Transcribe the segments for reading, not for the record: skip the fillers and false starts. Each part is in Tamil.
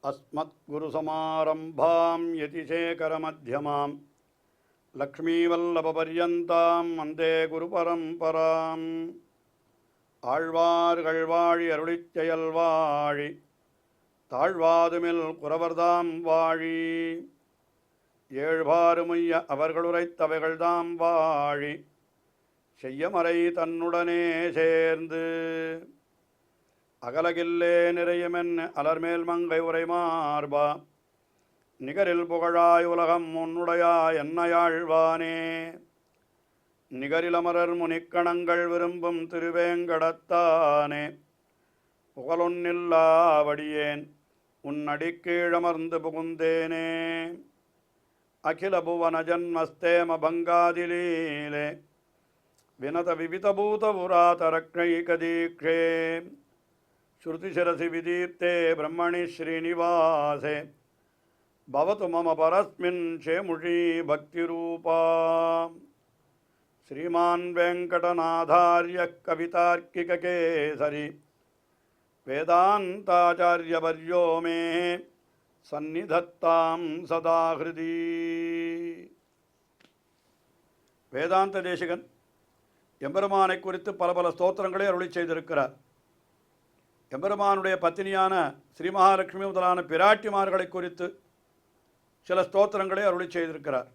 अस्मद्गुरुसमारम्भां यतिशेखरमध्यमां लक्ष्मीवल्लभपर्यन्तां वन्दे गुरुपरम्पराम् ஆழ்வார்கள் வாழி அருளிச் செயல் வாழி தாழ்வாதுமில் குறவர்தாம் வாழி ஏழ்பாறுமைய அவர்களுரைத்தவைகள்தாம் வாழி செய்யமறை தன்னுடனே சேர்ந்து அகலகில்லே நிறையுமென் அலர்மேல் மங்கை உரை மார்பா நிகரில் புகழாய் உலகம் உன்னுடையாய் என்னையாழ்வானே நிகரிலமரர் முனிக்கணங்கள் விரும்பும் திருவேங்கடத்தானே புகழொன்னில்லாவடியேன் உன்னடிக்கீழமர்ந்து புகுந்தேனே அகில புவன ஜன்மஸ்தேம பங்காதிலீலே வினத விவிதபூத புராதரக்ஷைகதீக்ஷே ஸ்ருதிசிரசி விதீப்தே பிரம்மணி ஸ்ரீனிவாசே பவது மம பரஸ்மின் ஷேமுஷி பக்திரூபா ஸ்ரீமான் வெங்கடநாதார்ய கவிதார்க்கிககேசரி வேதாந்தாச்சார்யவர்யோ மே சந்நிதத்தாம் சதா ஹிருதி. வேதாந்த தேசிகன் எம்பெருமானை குறித்து பல பல ஸ்தோத்திரங்களை அருளி செய்திருக்கிறார். எம்பெருமானுடைய பத்தினியான ஸ்ரீ மகாலட்சுமி முதலான பிராட்டிமார்களை குறித்து சில ஸ்தோத்திரங்களை அருளி செய்திருக்கிறார்.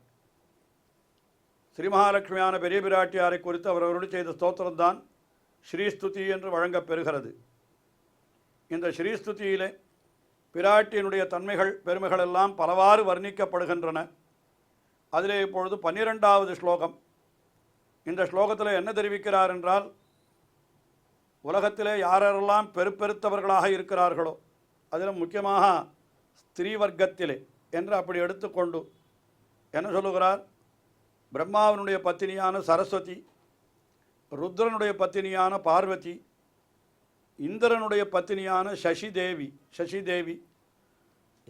ஸ்ரீ மகாலட்சுமியான பெரிய பிராட்டியாரை குறித்து அவர் அருளி செய்த ஸ்தோத்திரம்தான் ஸ்ரீஸ்துதி என்று வழங்கப் பெறுகிறது. இந்த ஸ்ரீஸ்துதியிலே பிராட்டியினுடைய தன்மைகள் பெருமைகள் எல்லாம் பலவாறு வர்ணிக்கப்படுகின்றன. அதிலே இப்பொழுது 12வது ஸ்லோகம். இந்த ஸ்லோகத்தில் என்ன தெரிவிக்கிறார் என்றால், உலகத்திலே யாரெல்லாம் பெருப்பெருத்தவர்களாக இருக்கிறார்களோ அதில் முக்கியமாக ஸ்திரீ வர்க்கத்திலே என்று அப்படி எடுத்துக்கொண்டு என்ன சொல்லுகிறார், பிரம்மாவினுடைய பத்தினியான சரஸ்வதி, ருத்ரனுடைய பத்தினியான பார்வதி, இந்திரனுடைய பத்தினியான சசிதேவி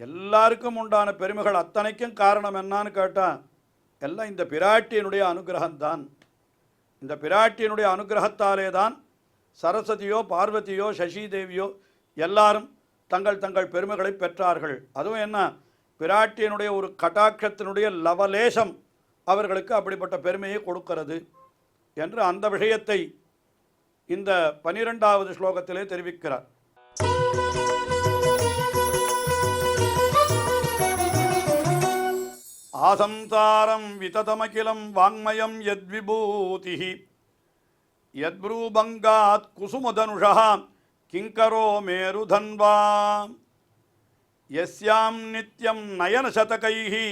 எல்லாருக்கும் உண்டான பெருமைகள் அத்தனைக்கும் காரணம் என்னான்னு கேட்டால் எல்லாம் இந்த பிராட்டியினுடைய அனுகிரகம்தான். இந்த பிராட்டியினுடைய அனுகிரகத்தாலே தான் சரஸ்வதியோ பார்வதியோ சசிதேவியோ எல்லாரும் தங்கள் தங்கள் பெருமைகளை பெற்றார்கள். அதுவும் என்ன, பிராட்டியினுடைய ஒரு கட்டாட்சத்தினுடைய லவலேசம் அவர்களுக்கு அப்படிப்பட்ட பெருமையை கொடுக்கிறது என்று அந்த விஷயத்தை இந்த 12வது ஸ்லோகத்திலே தெரிவிக்கிறார். ஆசம்சாரம் விததமகிலம் வாங்மயம் யத்விபூதி யத்ப்ரூபங்காத் குசுமதனுஷா கிங்கரோ மேருதன்வா யஸ்யாம் நித்யம் நயனசதகைஹி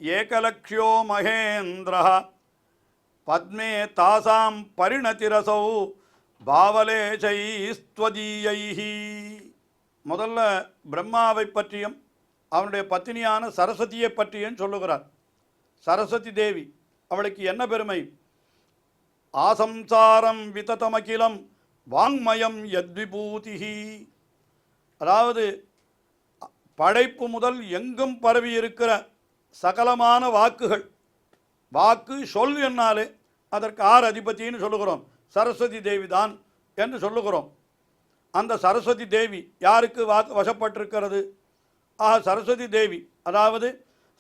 ஏகலக்ஷ்யோ மகேந்திரः பத்மே தாசாம் பரிணதிரசௌ பாவலேசைஸ்த்வதீயைஹி. முதல்ல பிரம்மாவை பற்றியும் அவனுடைய பத்தினியான சரஸ்வதியை பற்றியும் சொல்லுகிறார். சரஸ்வதி தேவி, அவளுக்கு என்ன பெருமை, ஆசம்சாரம் விததமகிலம் வாங்மயம் யத்விபூதிஹி, அதாவது படைப்பு முதல் எங்கும் பரவி இருக்கிற சகலமான வாக்குகள், வாக்கு சொல் என்னாலே அதற்கு அதிபதினு சொல்லுகிறோம், சரஸ்வதி தேவி தான் என்று சொல்லுகிறோம். அந்த சரஸ்வதி தேவி யாருக்கு வசப்பட்டிருக்கிறது? சரஸ்வதி தேவி, அதாவது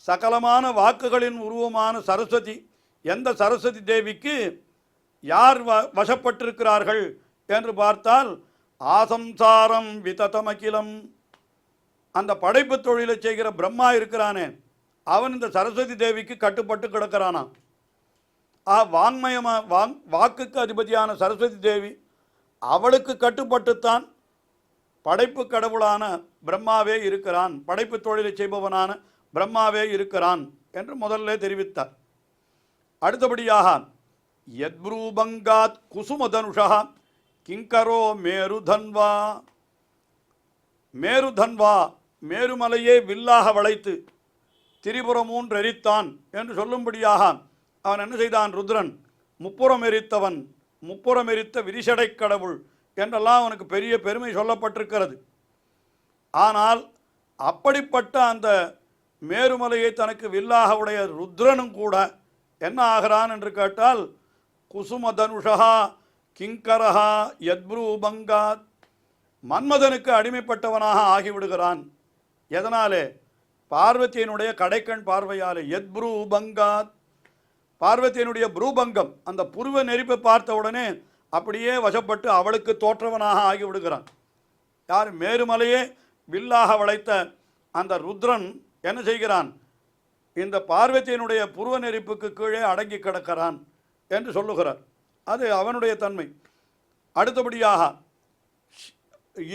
சகலமான வாக்குகளின் உருவமான சரஸ்வதி, எந்த சரஸ்வதி தேவிக்கு யார் வசப்பட்டிருக்கிறார்கள் என்று பார்த்தால் ஆசம்சாரம் விததமகிலம், அந்த படைப்பு தொழிலை செய்கிற பிரம்மா இருக்கிறானே அவன் இந்த சரஸ்வதி தேவிக்கு கட்டுப்பட்டு கிடக்கிறானாம். வாக்குக்கு அதிபதியான சரஸ்வதி தேவி அவளுக்கு கட்டுப்பட்டுத்தான் படைப்பு கடவுளான பிரம்மாவே இருக்கிறான், படைப்பு தொழிலை செய்பவனான பிரம்மாவே இருக்கிறான் என்று முதல்ல தெரிவித்தார். அடுத்தபடியாக யத்ப்ரூபங்காத் குசுமதனுஷா கிங்கரோ மேருதன்வா, மேருதன்வா மேருமலையே வில்லாக வளைத்து திரிபுரம் எரித்தான் என்று சொல்லும்படியாக அவன் என்ன செய்தான், ருத்ரன் முப்புறம் எரித்தவன், முப்புறம் எரித்த விரிசடை கடவுள் என்றெல்லாம் அவனுக்கு பெரிய பெருமை சொல்லப்பட்டிருக்கிறது. ஆனால் அப்படிப்பட்ட அந்த மேருமலையை தனக்கு வில்லாக உடைய ருத்ரனும் கூட என்ன ஆகிறான் என்று கேட்டால், குசுமதனுஷா கிங்கரஹா யத்ப்ரூபங்காத், மன்மதனுக்கு அடிமைப்பட்டவனாக ஆகிவிடுகிறான் எதனாலே? பார்வதியினுடைய கடைக்கண் பார்வையாலே. எத் ப்ரூபங்காத், பார்வதியினுடைய ப்ரூபங்கம், அந்த புருவ நெறிப்பை பார்த்த உடனே அப்படியே வசப்பட்டு அவளுக்கு தோற்றவனாக ஆகிவிடுகிறான். யார்? மேருமலையே வில்லாக வளைத்த அந்த ருத்ரன் என்ன செய்கிறான்? இந்த பார்வதியினுடைய புருவ நெறிப்புக்கு கீழே அடங்கி கிடக்கிறான் என்று சொல்லுகிறார். அது அவனுடைய தன்மை. அடுத்தபடியாக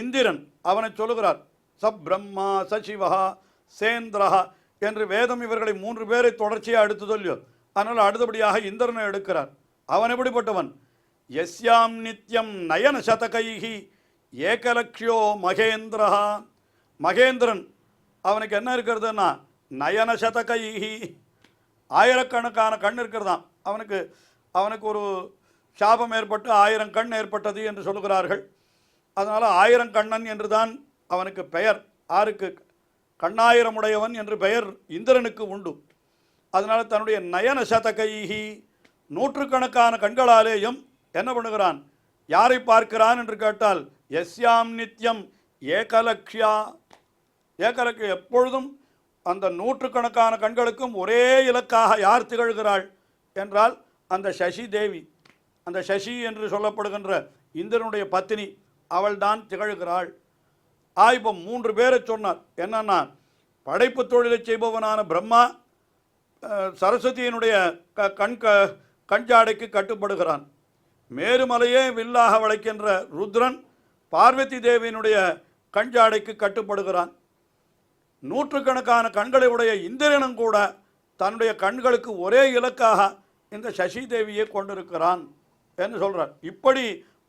இந்திரன் அவனை சொல்லுகிறார். ச பிரம்மா ச சிவஹா சேந்திரஹா என்று வேதம் இவர்களை 3 பேரை தொடர்ச்சியாக எடுத்து சொல்லியோ. அதனால் அடுத்தபடியாக இந்திரனை எடுக்கிறார். அவன் எப்படிப்பட்டவன்? யஸ்யாம் நித்யம் நயன சதகைஹி ஏகலக்ஷியோ மகேந்திரஹா. மகேந்திரன் அவனுக்கு என்ன இருக்கிறதுன்னா நயன சதகைஹி, ஆயிரக்கணக்கான கண் இருக்கிறதான். அவனுக்கு ஒரு சாபம் ஏற்பட்டு 1000 கண் ஏற்பட்டது என்று சொல்லுகிறார்கள். அதனால் 1000 கண்ணன் என்று தான் அவனுக்கு பெயர். ஆருக்கு? கண்ணாயிரமுடையவன் என்று பெயர் இந்திரனுக்கு உண்டு. அதனால் தன்னுடைய நயன சதகைஹி, நூற்றுக்கணக்கான கண்களாலேயும் என்ன பண்ணுகிறான்? யாரை பார்க்கிறான் என்று கேட்டால் யஸ்யாம் நித்யம் ஏகலக்ஷ்யா. ஏகலக்ஷ்யா எப்பொழுதும் அந்த நூற்றுக்கணக்கான கண்களுக்கும் ஒரே இலக்காக யார் திகழ்கிறாள் என்றால் அந்த சசி தேவி. அந்த சசி என்று சொல்லப்படுகின்ற இந்திரனுடைய பத்தினி அவள்தான் திகழ்கிறாள். இப்போ 3 பேரை சொன்னார். என்னன்னா, படைப்பு தொழிலை செய்பவனான பிரம்மா சரஸ்வதியினுடைய கண்ஜாடைக்கு கட்டுப்படுகிறான். மேருமலையே வில்லாக வளைக்கின்ற ருத்ரன் பார்வதி தேவியினுடைய கண்ஜாடைக்கு கட்டுப்படுகிறான். நூற்றுக்கணக்கான கண்களை உடைய இந்திரனும் கூட தன்னுடைய கண்களுக்கு ஒரே இலக்காக இந்த சசி தேவியை கொண்டிருக்கிறான் என்று சொல்கிறார். இப்படி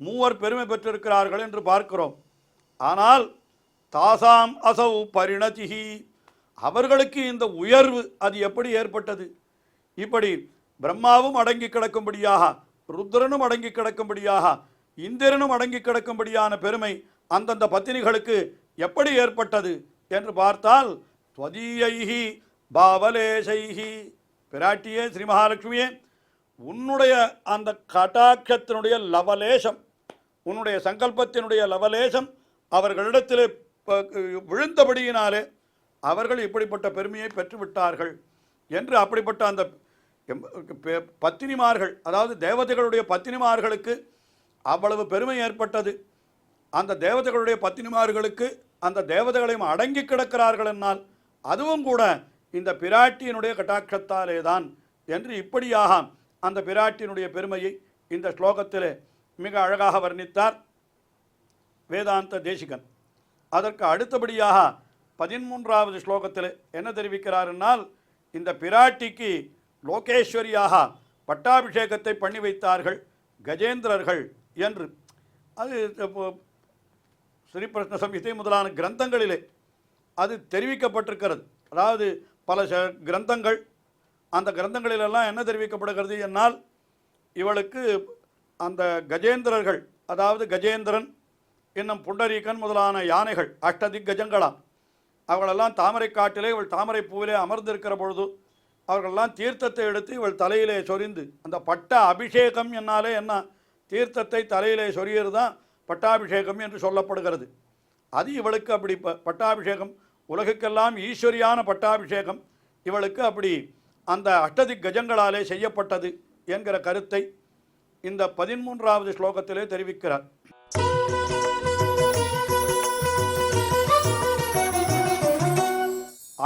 3 பெருமை பெற்றிருக்கிறார்கள் என்று பார்க்கிறோம். ஆனால் தாசாம் அசௌ பரிணதிஹி, அவர்களுக்கு இந்த உயர்வு அது எப்படி ஏற்பட்டது? இப்படி பிரம்மாவும் அடங்கி கிடக்கும்படியாக, ருத்ரனும் அடங்கி கிடக்கும்படியாக, இந்திரனும் அடங்கி கிடக்கும்படியான பெருமை அந்தந்த பத்தினிகளுக்கு எப்படி ஏற்பட்டது என்று பார்த்தால் துவதீயைஹி பாவலேசைஹி, பிராட்டியே ஸ்ரீ மகாலட்சுமியே, உன்னுடைய அந்த கடாட்சத்தினுடைய லவலேசம், உன்னுடைய சங்கல்பத்தினுடைய லவலேசம் அவர்களிடத்தில் விழுந்தபடியினாலே அவர்கள் இப்படிப்பட்ட பெருமையை பெற்றுவிட்டார்கள் என்று அப்படிப்பட்ட அந்த பத்தினிமார்கள், அதாவது தேவதைகளுடைய பத்தினிமார்களுக்கு அவ்வளவு பெருமை ஏற்பட்டது. அந்த தேவதைகளுடைய பத்தினிமார்களுக்கு அந்த தேவதைகளையும் அடங்கி கிடக்கிறார்கள் என்னால் அதுவும் கூட இந்த பிராட்டியினுடைய கட்டாட்சத்தாலே தான் என்று இப்படியாக அந்த பிராட்டியினுடைய பெருமையை இந்த ஸ்லோகத்திலே மிக அழகாக வர்ணித்தார் வேதாந்த தேசிகன். அதற்கு அடுத்தபடியாக 13வது ஸ்லோகத்தில் என்ன தெரிவிக்கிறார் என்னால், இந்த பிராட்டிக்கு லோகேஸ்வரியாக பட்டாபிஷேகத்தை பண்ணி வைத்தார்கள் கஜேந்திரர்கள் என்று. அது ஸ்ரீபிரஷ்ன சம்ஹிதை முதலான கிரந்தங்களிலே அது தெரிவிக்கப்பட்டிருக்கிறது. அதாவது பல கிரந்தங்கள், அந்த கிரந்தங்களிலெல்லாம் என்ன தெரிவிக்கப்படுகிறது என்னால், இவளுக்கு அந்த கஜேந்திரர்கள், அதாவது கஜேந்திரன் இன்னும் புண்டரீகன் முதலான யானைகள் அஷ்டதிக் கஜங்களாம், அவர்களெல்லாம் தாமரை காட்டிலே இவள் தாமரை பூவிலே அமர்ந்திருக்கிற பொழுது அவர்களெல்லாம் தீர்த்தத்தை எடுத்து இவள் தலையிலே சொரிந்து, அந்த பட்ட அபிஷேகம் என்னாலே என்ன, தீர்த்தத்தை தலையிலே சொரியது தான் பட்டாபிஷேகம் என்று சொல்லப்படுகிறது. அது இவளுக்கு அப்படி பட்டாபிஷேகம், உலகுக்கெல்லாம் ஈஸ்வரியான பட்டாபிஷேகம் இவளுக்கு அப்படி அந்த அஷ்டதிக் கஜங்களாலே செய்யப்பட்டது என்கிற கருத்தை இந்த 13வது ஸ்லோகத்திலே தெரிவிக்கிறார்.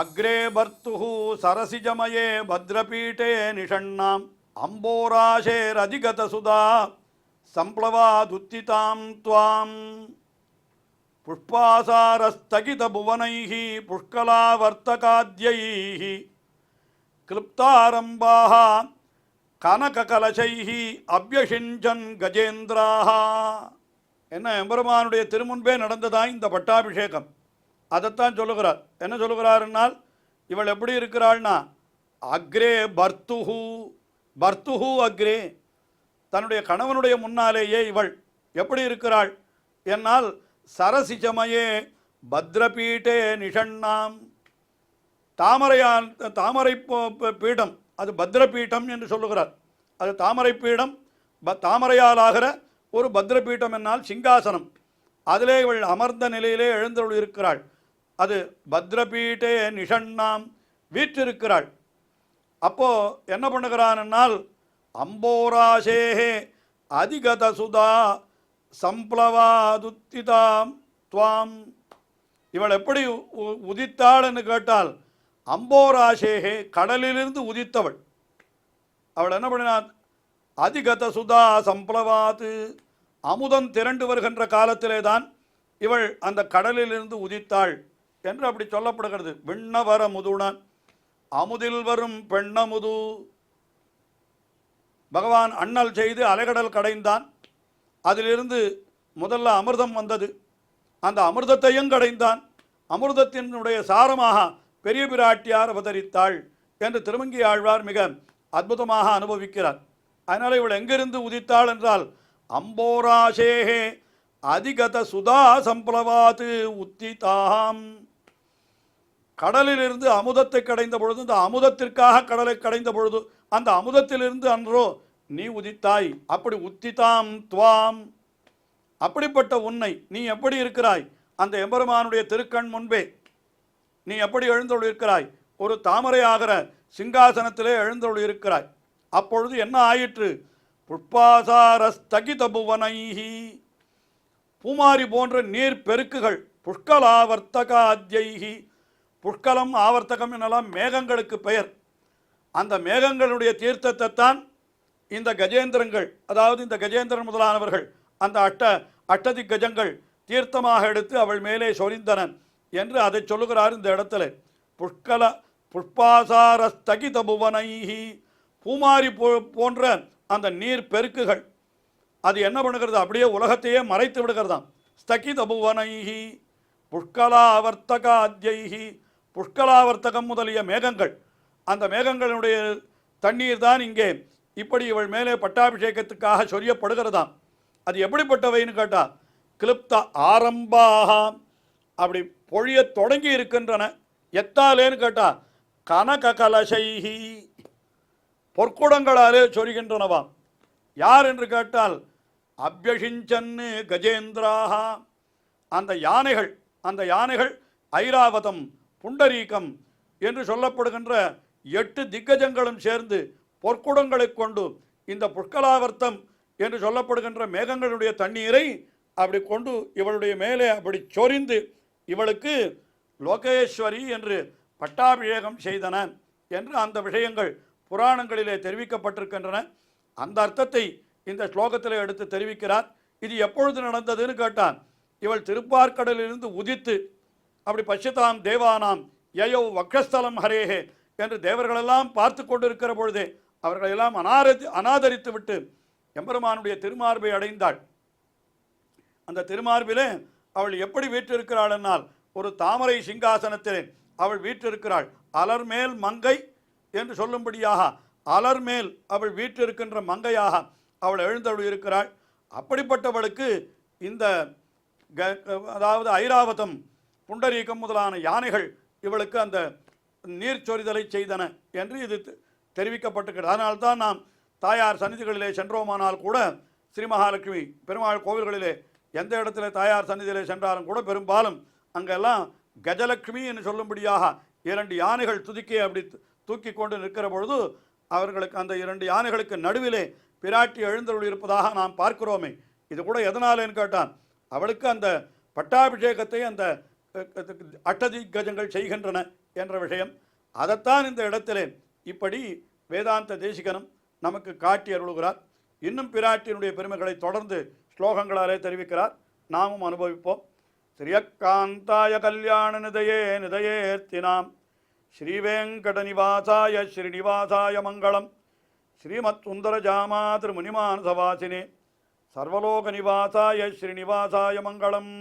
அக்ரே பர்த்துஹு சரசிஜமயே பத்ரபீட்டே நிஷண்ணாம் அம்போராசேரதிகத சுதா சம்ப்ளவாதுத்திதாம் த்வாம் புஷ்பாசாரஸ்தகித புவனைஹி புஷ்கலாவர்த்தகாத்யைஹி கிளிப்தாரம்பாஹ கனககலசைஹி அப்யஷிஞ்சன் கஜேந்திராஹ. என்ன, எம்பெருமானுடைய திருமுன்பே நடந்ததா இந்த பட்டாபிஷேகம். அதைத்தான் சொல்லுகிறார். என்ன சொல்லுகிறாருன்னால், இவள் எப்படி இருக்கிறாள்னா, அக்ரே பர்த்துஹு, பர்த்துஹு அக்ரே, தன்னுடைய கணவனுடைய முன்னாலேயே இவள் எப்படி இருக்கிறாள் என்னால், சரசிஜமயே பத்ரபீட்டே நிஷண்ணாம், தாமரை பீடம், அது பத்ரபீட்டம் என்று சொல்லுகிறார். அது தாமரை பீடம், தாமரையால் ஆகிற ஒரு பத்ரபீட்டம் என்னால் சிங்காசனம், அதிலே இவள் அமர்ந்த நிலையிலே எழுந்தருள் இருக்கிறாள். அது பத்ரபீட்டே நிஷண்ணாம் வீற்றிருக்கிறாள். அப்போ என்ன பண்ணுகிறான்னால் அம்போராசேஹே அதிகத சுதா சம்ப்ளவாதுத்திதாம் துவாம். இவள் எப்படி உதித்தாள்னு கேட்டால் அம்போராசேஹே கடலிலிருந்து உதித்தவள். அவள் என்ன பண்ணினாள்? அதிகத சுதா சம்ப்ளவாது அமுதம் திரண்டு வருகின்ற காலத்திலே தான் இவள் அந்த கடலிலிருந்து உதித்தாள் என்று அப்படி சொல்லப்படுகிறது. விண்ணவர முதுண அமுதில் வரும் பெண்ணமுது. பகவான் அண்ணல் செய்து அலைகடல் கடைந்தான். அதிலிருந்து முதல்ல அமிர்தம் வந்தது. அந்த அமிர்தத்தையும் கடைந்தான். அமிர்தத்தினுடைய சாரமாக பெரிய பிராட்டியார் அவதரித்தாள் என்று திருமங்கி ஆழ்வார் மிக அற்புதமாக அனுபவிக்கிறார். அதனால் இவள் எங்கிருந்து உதித்தாள் என்றால் அம்போராசேஹே அதிகத சுதா சம்ப்ளவாது உத்திதாம். கடலிலிருந்து அமுதத்தை கடைந்த பொழுது, இந்த அமுதத்திற்காக கடலை கடைந்த பொழுது அந்த அமுதத்திலிருந்து அன்றோ நீ உதித்தாய். அப்படி உத்திதாம் துவாம், அப்படிப்பட்ட உன்னை நீ எப்படி இருக்கிறாய்? அந்த எம்பெருமானுடைய திருக்கண் முன்பே நீ எப்படி எழுந்தொழி இருக்கிறாய்? ஒரு தாமரை ஆகிற சிங்காசனத்திலே எழுந்தொழி இருக்கிறாய். அப்பொழுது என்ன ஆயிற்று? புஷ்பாசாரஸ்தகித புவனைஹி, பூமாரி போன்ற நீர் பெருக்குகள், புஷ்கலாவர்த்தகாத்யைஹி. புஷ்கலம் ஆவர்த்தகம் என்னெல்லாம் மேகங்களுக்கு பெயர். அந்த மேகங்களுடைய தீர்த்தத்தை தான் இந்த கஜேந்திரங்கள், அதாவது இந்த கஜேந்திரன் முதலானவர்கள் அந்த அட்டதி கஜங்கள் தீர்த்தமாக எடுத்து அவள் மேலே சொரிந்தனன் என்று அதை சொல்லுகிறார் இந்த இடத்துல. புஷ்பாசாரஸ்தகித புவனைஹி, பூமாரி போன்ற அந்த நீர் பெருக்குகள் அது என்ன பண்ணுகிறது? அப்படியே உலகத்தையே மறைத்து விடுகிறதாம். ஸ்தகித புவனைஹி புஷ்கலாவர்த்தகாத்யைஹி, புஷ்கலாவர்த்தகம் முதலிய மேகங்கள், அந்த மேகங்களுடைய தண்ணீர் தான் இங்கே இப்படி இவள் மேலே பட்டாபிஷேகத்துக்காக சொரியப்படுகிறதாம். அது எப்படிப்பட்டவைன்னு கேட்டால் கிளிப்த ஆரம்பாக அப்படி பொழிய தொடங்கி இருக்கின்றன. எத்தாலேன்னு கேட்டால் கனக கலசைஹி, பொற்குடங்களாலே சொரிகின்றனவாம். யார் என்று கேட்டால் அபியஷிஞ்சன்னு கஜேந்திராக, அந்த யானைகள் ஐராவதம் புண்டரீகம் என்று சொல்லப்படுகின்ற 8 திக்கஜங்களும் சேர்ந்து பொற்குடங்களை கொண்டு இந்த புஷ்கலாவர்த்தம் என்று சொல்லப்படுகின்ற மேகங்களுடைய தண்ணீரை அப்படி கொண்டு இவளுடைய மேலே அப்படி சொரிந்து இவளுக்கு லோகேஸ்வரி என்று பட்டாபிஷேகம் செய்தன என்று அந்த விஷயங்கள் புராணங்களிலே தெரிவிக்கப்பட்டிருக்கின்றன. அந்த அர்த்தத்தை இந்த ஸ்லோகத்தில் எடுத்து தெரிவிக்கிறார். இது எப்பொழுது நடந்ததுன்னு கேட்டான், இவள் திருப்பார்க்கடலிலிருந்து உதித்து அப்படி பஷ்யதாம் தேவானாம் யயோ வக்ஷஸ்தலம் ஹரேஹே என்று தேவர்களெல்லாம் பார்த்து கொண்டிருக்கிற பொழுதே அவர்களெல்லாம் அனாதரித்து விட்டு எம்பெருமானுடைய திருமார்பை அடைந்தாள். அந்த திருமார்பிலே அவள் எப்படி வீற்றிருக்கிறாள் என்னால் ஒரு தாமரை சிங்காசனத்திலே அவள் வீற்றிருக்கிறாள். அலர்மேல் மங்கை என்று சொல்லும்படியாக அலர்மேல் அவள் வீற்றிருக்கின்ற மங்கையாக அவள் எழுந்தருள் இருக்கிறாள். அப்படிப்பட்டவளுக்கு இந்த அதாவது ஐராவதம் புண்டரீகம் முதலான யானைகள் இவளுக்கு அந்த நீர் சொரிதலை செய்தன என்று இது தெரிவிக்கப்பட்டிருக்கிறது. அதனால்தான் நாம் தாயார் சந்நிதிகளிலே சென்றோமானால் கூட ஸ்ரீ மகாலட்சுமி பெருமாள் கோவில்களிலே எந்த இடத்துல தாயார் சந்நிதியிலே சென்றாலும் கூட பெரும்பாலும் அங்கெல்லாம் கஜலட்சுமி என்று சொல்லும்படியாக 2 யானைகள் துதிக்கே அப்படி தூக்கி கொண்டு நிற்கிற பொழுது அவர்களுக்கு அந்த 2 யானைகளுக்கு நடுவிலே பிராட்டி எழுந்தருள் இருப்பதாக நாம் பார்க்கிறோமே. இது கூட எதனாலேன்னு கேட்டான், அவளுக்கு அந்த பட்டாபிஷேகத்தை அந்த அட்டதி கஜங்கள் செய்கின்றன என்ற விஷயம். அதைத்தான் இந்த இடத்திலே இப்படி வேதாந்த தேசிகனும் நமக்கு காட்டி அருளுகிறார். இன்னும் பிராட்டியினுடைய பெருமைகளை தொடர்ந்து ஸ்லோகங்களாலே தெரிவிக்கிறார், நாமும் அனுபவிப்போம். ஸ்ரீயக்காந்தாய கல்யாண நிதயேர்த்தினாம் ஸ்ரீவேங்கட நிவாசாய ஸ்ரீனிவாசாய மங்களம். ஸ்ரீமத் சுந்தரஜாமா திருமுனிமானசவாசினே சர்வலோக நிவாசாய ஸ்ரீனிவாசாய மங்களம்.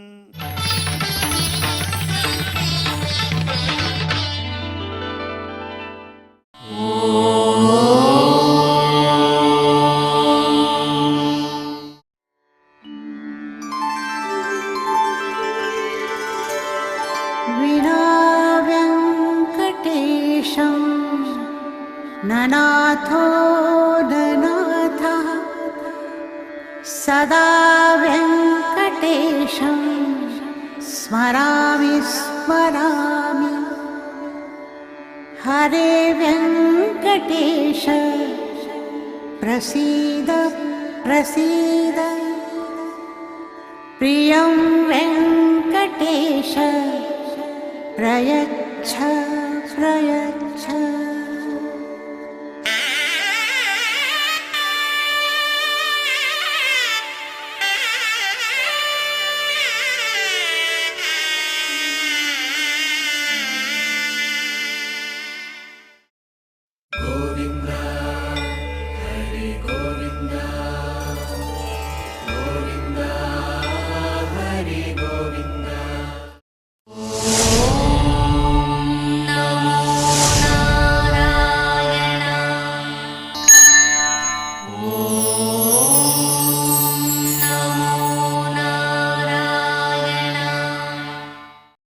ननाथो ननाथः सदा वेङ्कटेशं स्मरामि स्मरामि। हरे वेङ्कटेश प्रसीद प्रसीद। प्रियं वेङ्कटेश प्रयच्छ प्रयच्छ।